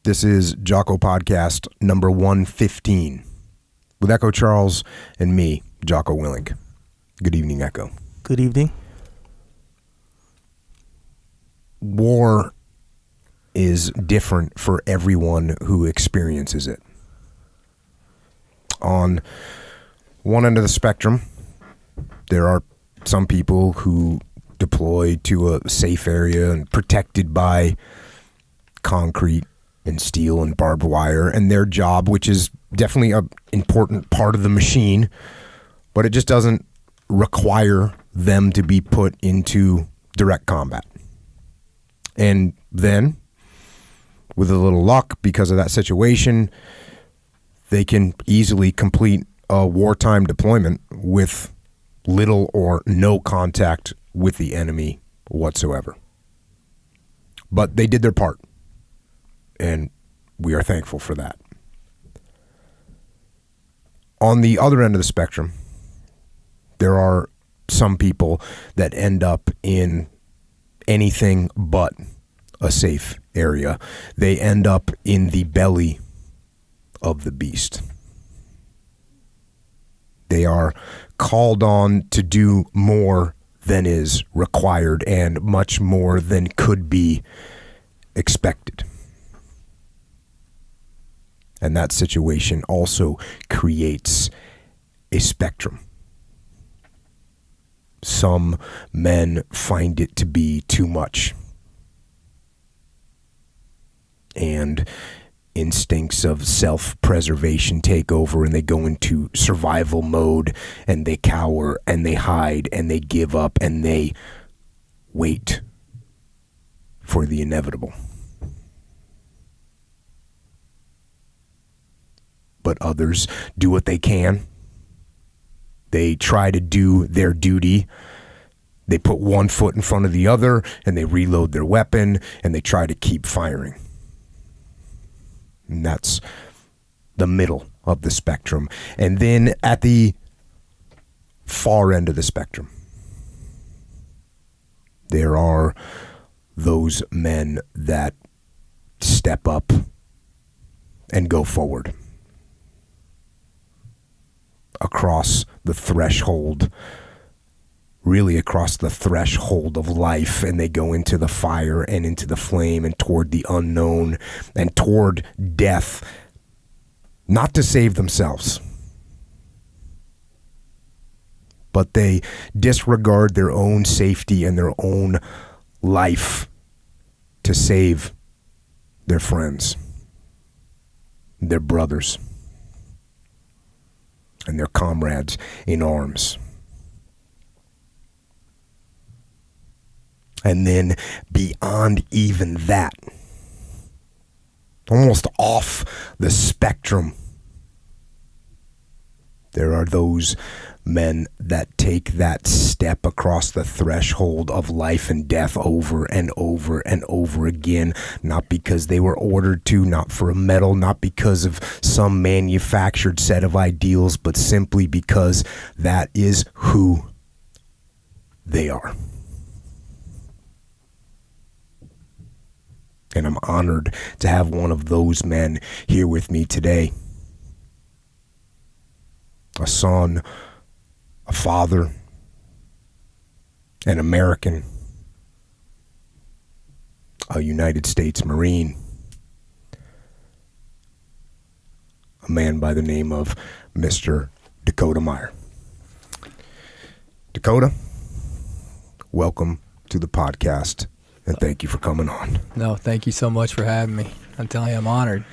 This is Jocko Podcast number 115 with Echo Charles and me, Jocko Willink. Good evening, Echo. Good evening. War is different for everyone who experiences it. On one end of the spectrum, there are some people who deploy to a safe area and protected by concrete and steel and barbed wire, and their job, which is definitely an important part of the machine, but it just doesn't require them to be put into direct combat. And then, with a little luck, because of that situation, they can easily complete a wartime deployment with little or no contact with the enemy whatsoever. But they did their part, and we are thankful for that. On the other end of the spectrum, there are some people that end up in anything but a safe area. They end up in the belly of the beast. They are called on to do more than is required and much more than could be expected. And that situation also creates a spectrum. Some men find it to be too much, and instincts of self-preservation take over, and they go into survival mode, and they cower, and they hide, and they give up, and they wait for the inevitable. But others do what they can. They try to do their duty. They put one foot in front of the other, and they reload their weapon, and they try to keep firing. And that's the middle of the spectrum. And then at the far end of the spectrum, there are those men that step up and go forward across the threshold, really across the threshold of life, and they go into the fire and into the flame and toward the unknown and toward death, not to save themselves, but they disregard their own safety and their own life to save their friends, their brothers, and their comrades in arms. And then beyond even that, almost off the spectrum, there are those men that take that step across the threshold of life and death over and over and over again, not because they were ordered to, not for a medal, not because of some manufactured set of ideals, but simply because that is who they are. And I'm honored to have one of those men here with me today. A son, a father, an American, a United States Marine, a man by the name of Mr. Dakota Meyer. Dakota, welcome to the podcast, and thank you for coming on. No, thank you so much for having me. I'm telling you, I'm honored.